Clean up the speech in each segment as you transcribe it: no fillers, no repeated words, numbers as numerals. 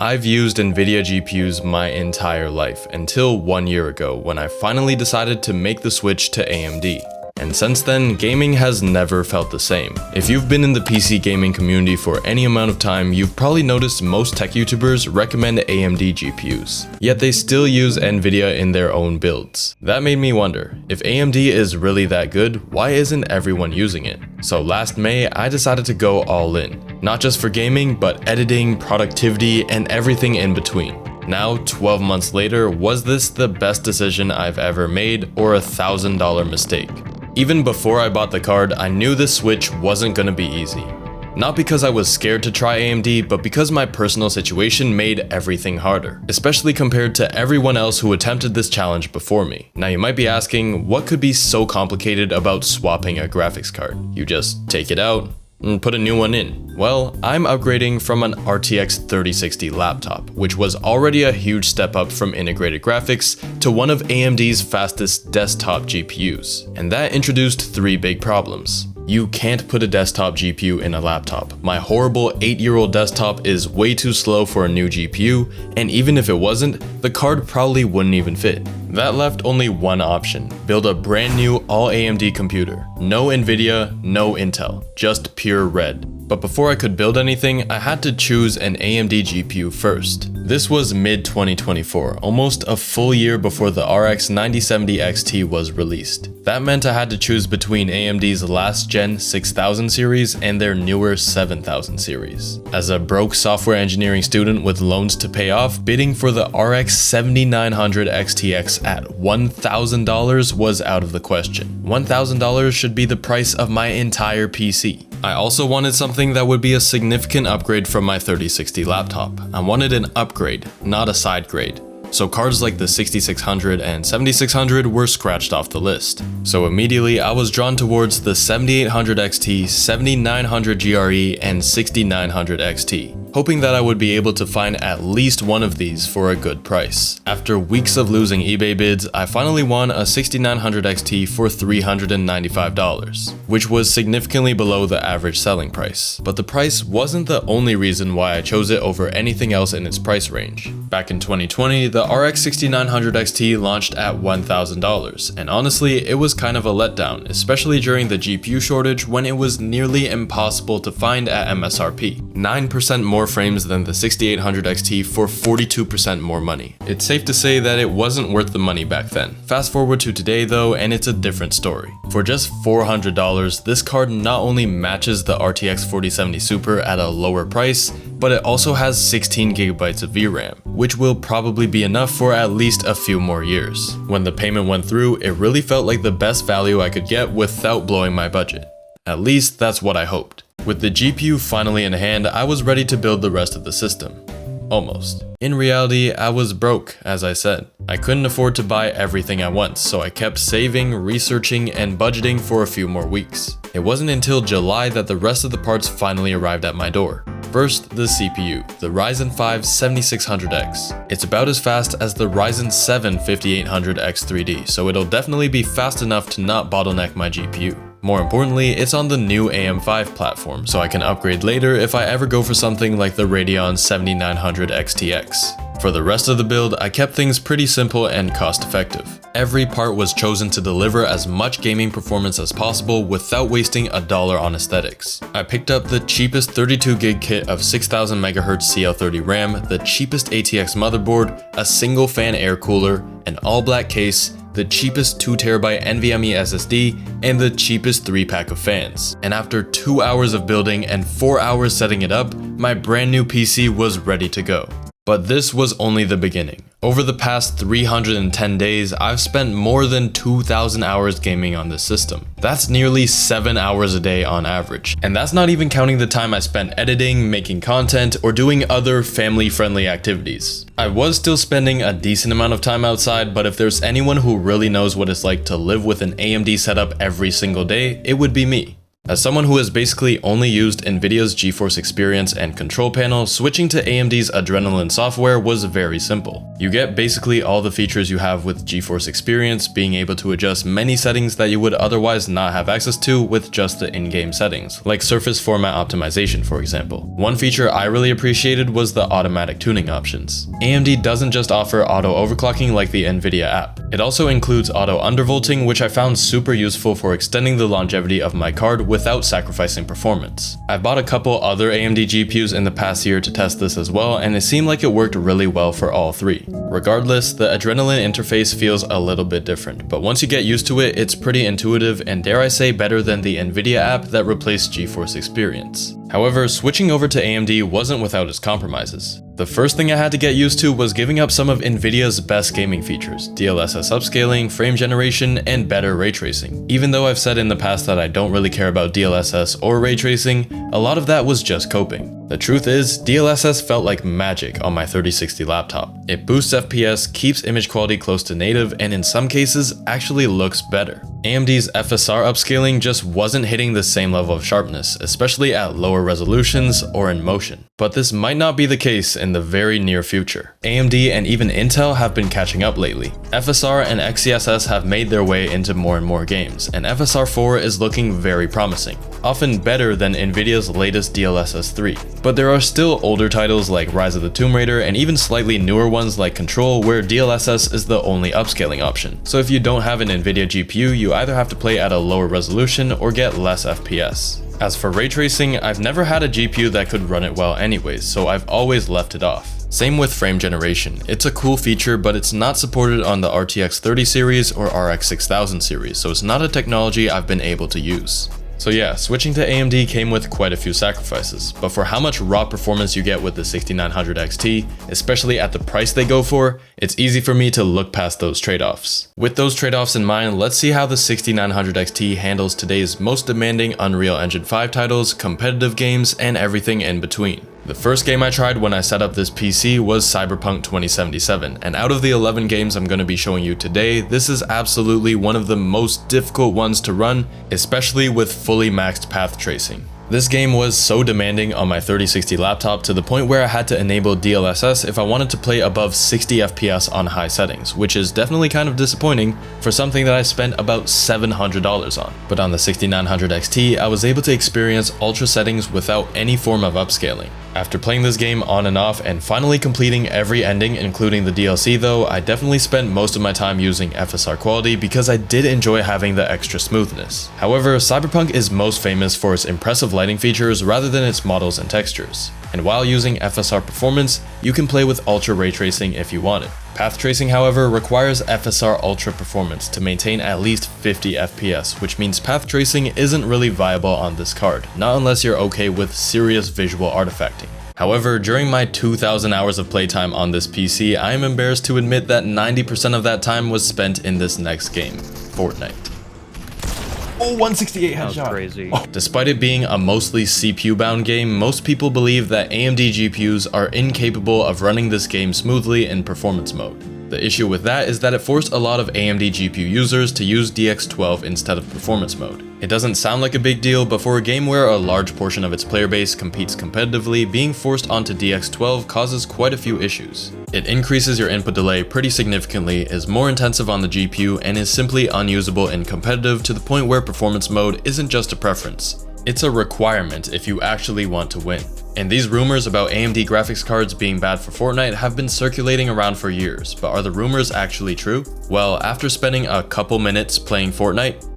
I've used NVIDIA GPUs my entire life until 1 year ago when I finally decided to make the switch to AMD. And since then, gaming has never felt the same. If you've been in the PC gaming community for any amount of time, you've probably noticed most tech YouTubers recommend AMD GPUs, yet they still use NVIDIA in their own builds. That made me wonder, if AMD is really that good, why isn't everyone using it? So last May, I decided to go all in, not just for gaming, but editing, productivity, and everything in between. Now, 12 months later, was this the best decision I've ever made or a $1,000 mistake? Even before I bought the card, I knew this switch wasn't gonna be easy. Not because I was scared to try AMD, but because my personal situation made everything harder, especially compared to everyone else who attempted this challenge before me. Now you might be asking, what could be so complicated about swapping a graphics card? You just take it out and put a new one in. Well, I'm upgrading from an RTX 3060 laptop, which was already a huge step up from integrated graphics, to one of AMD's fastest desktop GPUs. And that introduced three big problems. You can't put a desktop GPU in a laptop. My horrible 8-year-old desktop is way too slow for a new GPU, and even if it wasn't, the card probably wouldn't even fit. That left only one option: build a brand new all-AMD computer. No NVIDIA, no Intel, just pure red. But before I could build anything, I had to choose an AMD GPU first. This was mid-2024, almost a full year before the RX 9070 XT was released. That meant I had to choose between AMD's last gen 6000 series and their newer 7000 series. As a broke software engineering student with loans to pay off, bidding for the RX 7900 XTX at $1,000 was out of the question. $1,000 should be the price of my entire PC. I also wanted something that would be a significant upgrade from my 3060 laptop. I wanted an upgrade, not a side grade. So cards like the 6600 and 7600 were scratched off the list. So immediately I was drawn towards the 7800 XT, 7900 GRE, and 6900 XT, hoping that I would be able to find at least one of these for a good price. After weeks of losing eBay bids, I finally won a 6900 XT for $395, which was significantly below the average selling price. But the price wasn't the only reason why I chose it over anything else in its price range. Back in 2020, the RX 6900 XT launched at $1,000, and honestly, it was kind of a letdown, especially during the GPU shortage when it was nearly impossible to find at MSRP. 9% more frames than the 6800 XT for 42% more money. It's safe to say that it wasn't worth the money back then. Fast forward to today though, and it's a different story. For just $400, this card not only matches the RTX 4070 Super at a lower price, but it also has 16 GB of VRAM, which will probably be enough for at least a few more years. When the payment went through, it really felt like the best value I could get without blowing my budget. At least that's what I hoped. With the GPU finally in hand, I was ready to build the rest of the system. Almost. In reality, I was broke, as I said. I couldn't afford to buy everything at once, so I kept saving, researching, and budgeting for a few more weeks. It wasn't until July that the rest of the parts finally arrived at my door. First, the CPU, the Ryzen 5 7600X. It's about as fast as the Ryzen 7 5800X 3D, so it'll definitely be fast enough to not bottleneck my GPU. More importantly, it's on the new AM5 platform, so I can upgrade later if I ever go for something like the Radeon 7900 XTX. For the rest of the build, I kept things pretty simple and cost-effective. Every part was chosen to deliver as much gaming performance as possible without wasting a dollar on aesthetics. I picked up the cheapest 32GB kit of 6000 MHz CL30 RAM, the cheapest ATX motherboard, a single fan air cooler, an all-black case, the cheapest 2TB NVMe SSD, and the cheapest 3-pack of fans. And after 2 hours of building and 4 hours setting it up, my brand new PC was ready to go. But this was only the beginning. Over the past 310 days, I've spent more than 2,000 hours gaming on this system. That's nearly 7 hours a day on average. And that's not even counting the time I spent editing, making content, or doing other family-friendly activities. I was still spending a decent amount of time outside, but if there's anyone who really knows what it's like to live with an AMD setup every single day, it would be me. As someone who has basically only used NVIDIA's GeForce Experience and control panel, switching to AMD's Adrenalin software was very simple. You get basically all the features you have with GeForce Experience, being able to adjust many settings that you would otherwise not have access to with just the in-game settings, like surface format optimization for example. One feature I really appreciated was the automatic tuning options. AMD doesn't just offer auto overclocking like the NVIDIA app. It also includes auto undervolting, which I found super useful for extending the longevity of my card without sacrificing performance. I've bought a couple other AMD GPUs in the past year to test this as well, and it seemed like it worked really well for all three. Regardless, the Adrenalin interface feels a little bit different, but once you get used to it, it's pretty intuitive and dare I say better than the NVIDIA app that replaced GeForce Experience. However, switching over to AMD wasn't without its compromises. The first thing I had to get used to was giving up some of NVIDIA's best gaming features, DLSS upscaling, frame generation, and better ray tracing. Even though I've said in the past that I don't really care about DLSS or ray tracing, a lot of that was just coping. The truth is, DLSS felt like magic on my 3060 laptop. It boosts FPS, keeps image quality close to native, and in some cases actually looks better. AMD's FSR upscaling just wasn't hitting the same level of sharpness, especially at lower resolutions or in motion. But this might not be the case in the very near future. AMD and even Intel have been catching up lately. FSR and XeSS have made their way into more and more games, and FSR 4 is looking very promising, often better than NVIDIA's latest DLSS 3. But there are still older titles like Rise of the Tomb Raider and even slightly newer ones like Control where DLSS is the only upscaling option. So if you don't have an NVIDIA GPU, you either have to play at a lower resolution or get less FPS. As for ray tracing, I've never had a GPU that could run it well anyways, so I've always left it off. Same with frame generation. It's a cool feature, but it's not supported on the RTX 30 series or RX 6000 series, so it's not a technology I've been able to use. So yeah, switching to AMD came with quite a few sacrifices, but for how much raw performance you get with the 6900 XT, especially at the price they go for, it's easy for me to look past those trade-offs. With those trade-offs in mind, let's see how the 6900 XT handles today's most demanding Unreal Engine 5 titles, competitive games, and everything in between. The first game I tried when I set up this PC was Cyberpunk 2077, and out of the 11 games I'm going to be showing you today, this is absolutely one of the most difficult ones to run, especially with fully maxed path tracing. This game was so demanding on my 3060 laptop to the point where I had to enable DLSS if I wanted to play above 60 FPS on high settings, which is definitely kind of disappointing for something that I spent about $700 on. But on the 6900 XT, I was able to experience ultra settings without any form of upscaling. After playing this game on and off and finally completing every ending including the DLC though, I definitely spent most of my time using FSR quality because I did enjoy having the extra smoothness. However, Cyberpunk is most famous for its impressive lighting features rather than its models and textures. And while using FSR performance, you can play with ultra ray tracing if you want it. Path tracing, however, requires FSR Ultra performance to maintain at least 50 FPS, which means path tracing isn't really viable on this card, not unless you're okay with serious visual artifacting. However, during my 2,000 hours of playtime on this PC, I am embarrassed to admit that 90% of that time was spent in this next game, Fortnite. Oh, 168 headshot. That was crazy. Despite it being a mostly CPU-bound game, most people believe that AMD GPUs are incapable of running this game smoothly in performance mode. The issue with that is that it forced a lot of AMD GPU users to use DX12 instead of performance mode. It doesn't sound like a big deal, but for a game where a large portion of its player base competes competitively, being forced onto DX12 causes quite a few issues. It increases your input delay pretty significantly, is more intensive on the GPU, and is simply unusable in competitive to the point where performance mode isn't just a preference. It's a requirement if you actually want to win. And these rumors about AMD graphics cards being bad for Fortnite have been circulating around for years, but are the rumors actually true? Well, after spending a couple minutes playing Fortnite,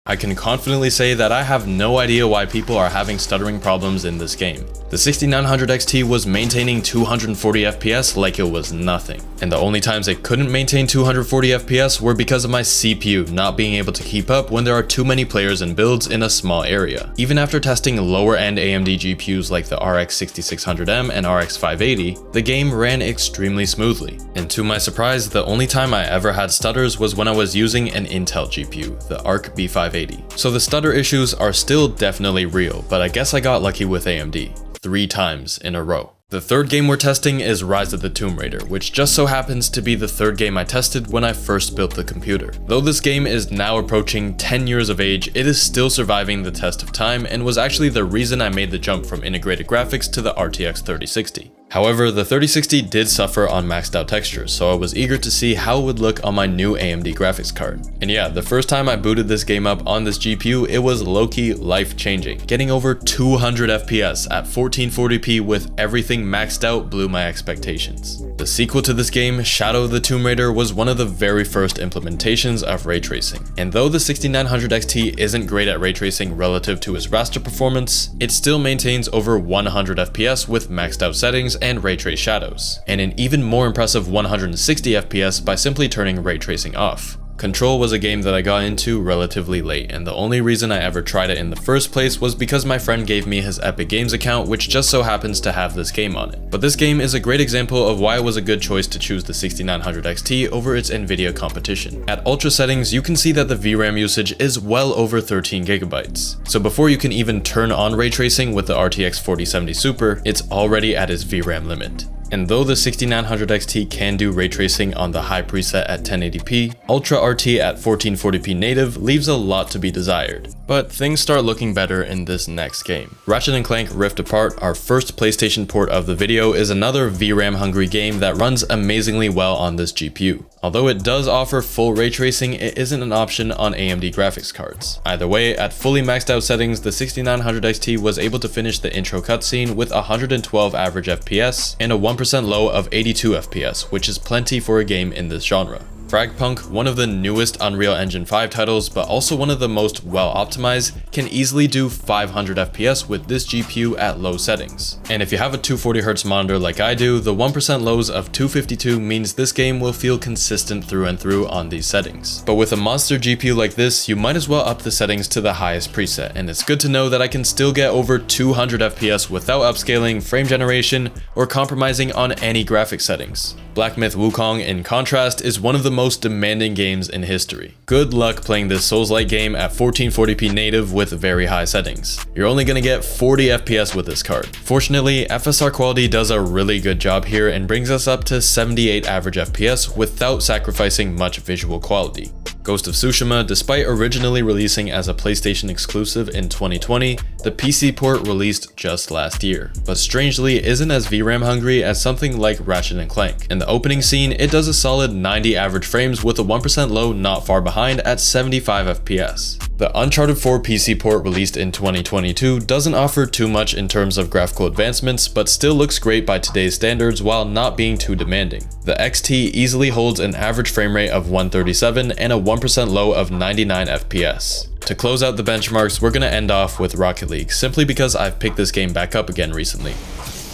I can confidently say that I have no idea why people are having stuttering problems in this game. The 6900 XT was maintaining 240 FPS like it was nothing, and the only times it couldn't maintain 240 FPS were because of my CPU not being able to keep up when there are too many players and builds in a small area. Even after testing lower end AMD GPUs like the RX 6600M and RX 580, the game ran extremely smoothly. And to my surprise, the only time I ever had stutters was when I was using an Intel GPU, the Arc B580. So the stutter issues are still definitely real, but I guess I got lucky with AMD 3 times in a row. The third game we're testing is Rise of the Tomb Raider, which just so happens to be the third game I tested when I first built the computer. Though this game is now approaching 10 years of age, it is still surviving the test of time and was actually the reason I made the jump from integrated graphics to the RTX 3060. However, the 3060 did suffer on maxed out textures, so I was eager to see how it would look on my new AMD graphics card. And yeah, the first time I booted this game up on this GPU, it was low-key life-changing. Getting over 200 FPS at 1440p with everything maxed out blew my expectations. The sequel to this game, Shadow of the Tomb Raider, was one of the very first implementations of ray tracing. And though the 6900 XT isn't great at ray tracing relative to its raster performance, it still maintains over 100 FPS with maxed out settings and ray trace shadows, and an even more impressive 160 FPS by simply turning ray tracing off. Control was a game that I got into relatively late, and the only reason I ever tried it in the first place was because my friend gave me his Epic Games account, which just so happens to have this game on it. But this game is a great example of why it was a good choice to choose the 6900 XT over its NVIDIA competition. At ultra settings, you can see that the VRAM usage is well over 13 gigabytes. So before you can even turn on ray tracing with the RTX 4070 Super, it's already at its VRAM limit. And though the 6900 XT can do ray tracing on the high preset at 1080p, Ultra RT at 1440p native leaves a lot to be desired. But things start looking better in this next game. Ratchet Clank Rift Apart, our first PlayStation port of the video, is another VRAM hungry game that runs amazingly well on this GPU. Although it does offer full ray tracing, it isn't an option on AMD graphics cards. Either way, at fully maxed out settings, the 6900 XT was able to finish the intro cutscene with 112 average FPS and a 1% low of 82 FPS, which is plenty for a game in this genre. FragPunk, one of the newest Unreal Engine 5 titles, but also one of the most well-optimized, can easily do 500 FPS with this GPU at low settings. And if you have a 240Hz monitor like I do, the 1% lows of 252 means this game will feel consistent through and through on these settings. But with a monster GPU like this, you might as well up the settings to the highest preset, and it's good to know that I can still get over 200 FPS without upscaling, frame generation, or compromising on any graphics settings. Black Myth Wukong, in contrast, is one of the most demanding games in history. Good luck playing this Souls-like game at 1440p native with very high settings. You're only gonna get 40 FPS with this card. Fortunately, FSR quality does a really good job here and brings us up to 78 average FPS without sacrificing much visual quality. Ghost of Tsushima, despite originally releasing as a PlayStation exclusive in 2020, the PC port released just last year, but strangely isn't as VRAM hungry as something like Ratchet Clank. In the opening scene, it does a solid 90 average frames with a 1% low not far behind at 75 FPS. The Uncharted 4 PC port released in 2022 doesn't offer too much in terms of graphical advancements, but still looks great by today's standards while not being too demanding. The XT easily holds an average frame rate of 137 and a 1% low of 99 FPS. To close out the benchmarks, we're gonna end off with Rocket League, simply because I've picked this game back up again recently.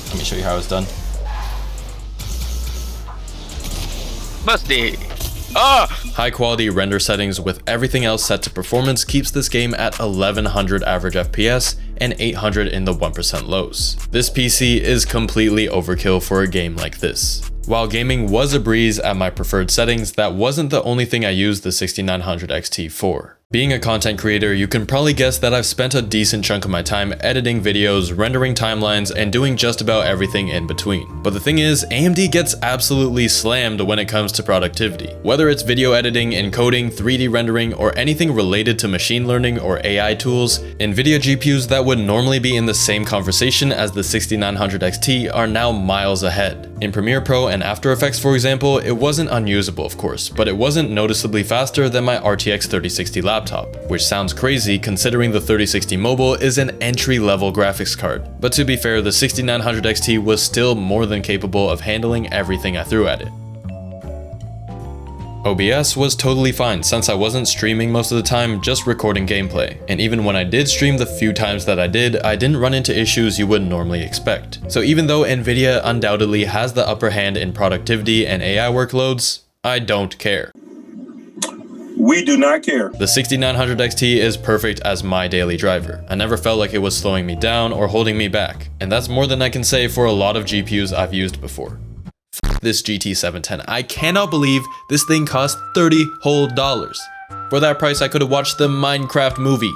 Let me show you how it's done. Busty! Oh! High quality render settings with everything else set to performance keeps this game at 1100 average FPS and 800 in the 1% lows. This PC is completely overkill for a game like this. While gaming was a breeze at my preferred settings, that wasn't the only thing I used the 6900 XT for. Being a content creator, you can probably guess that I've spent a decent chunk of my time editing videos, rendering timelines, and doing just about everything in between. But the thing is, AMD gets absolutely slammed when it comes to productivity. Whether it's video editing, encoding, 3D rendering, or anything related to machine learning or AI tools, NVIDIA GPUs that would normally be in the same conversation as the 6900 XT are now miles ahead. In Premiere Pro and After Effects, for example, it wasn't unusable of course, but it wasn't noticeably faster than my RTX 3060 laptop, which sounds crazy considering the 3060 Mobile is an entry-level graphics card. But to be fair, the 6900 XT was still more than capable of handling everything I threw at it. OBS was totally fine since I wasn't streaming most of the time, just recording gameplay. And even when I did stream the few times that I didn't run into issues you would normally expect. So even though NVIDIA undoubtedly has the upper hand in productivity and AI workloads, I don't care. We do not care. The 6900 XT is perfect as my daily driver. I never felt like it was slowing me down or holding me back. And that's more than I can say for a lot of GPUs I've used before. This GT 710. I cannot believe this thing cost $30 whole. For that price, I could have watched the Minecraft movie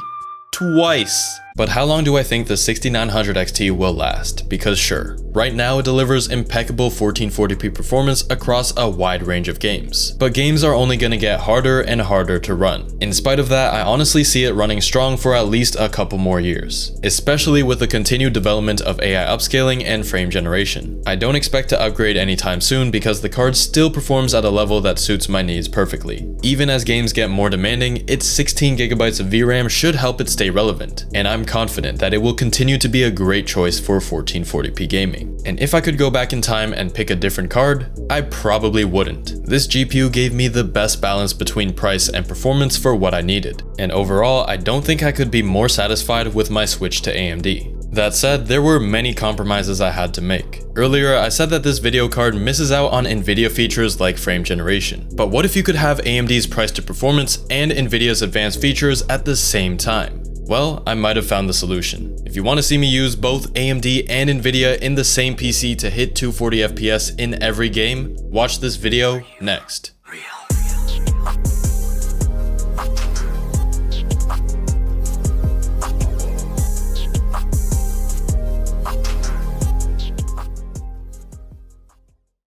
twice. But how long do I think the 6900 XT will last? Because sure, Right now, it delivers impeccable 1440p performance across a wide range of games. But games are only going to get harder and harder to run. In spite of that, I honestly see it running strong for at least a couple more years, especially with the continued development of AI upscaling and frame generation. I don't expect to upgrade anytime soon because the card still performs at a level that suits my needs perfectly. Even as games get more demanding, its 16GB of VRAM should help it stay relevant, and I'm confident that it will continue to be a great choice for 1440p gaming. And if I could go back in time and pick a different card, I probably wouldn't. This GPU gave me the best balance between price and performance for what I needed, and overall, I don't think I could be more satisfied with my switch to AMD. That said, there were many compromises I had to make. Earlier, I said that this video card misses out on NVIDIA features like frame generation. But what if you could have AMD's price to performance and NVIDIA's advanced features at the same time? Well, I might have found the solution. If you want to see me use both AMD and NVIDIA in the same PC to hit 240 FPS in every game, watch this video next.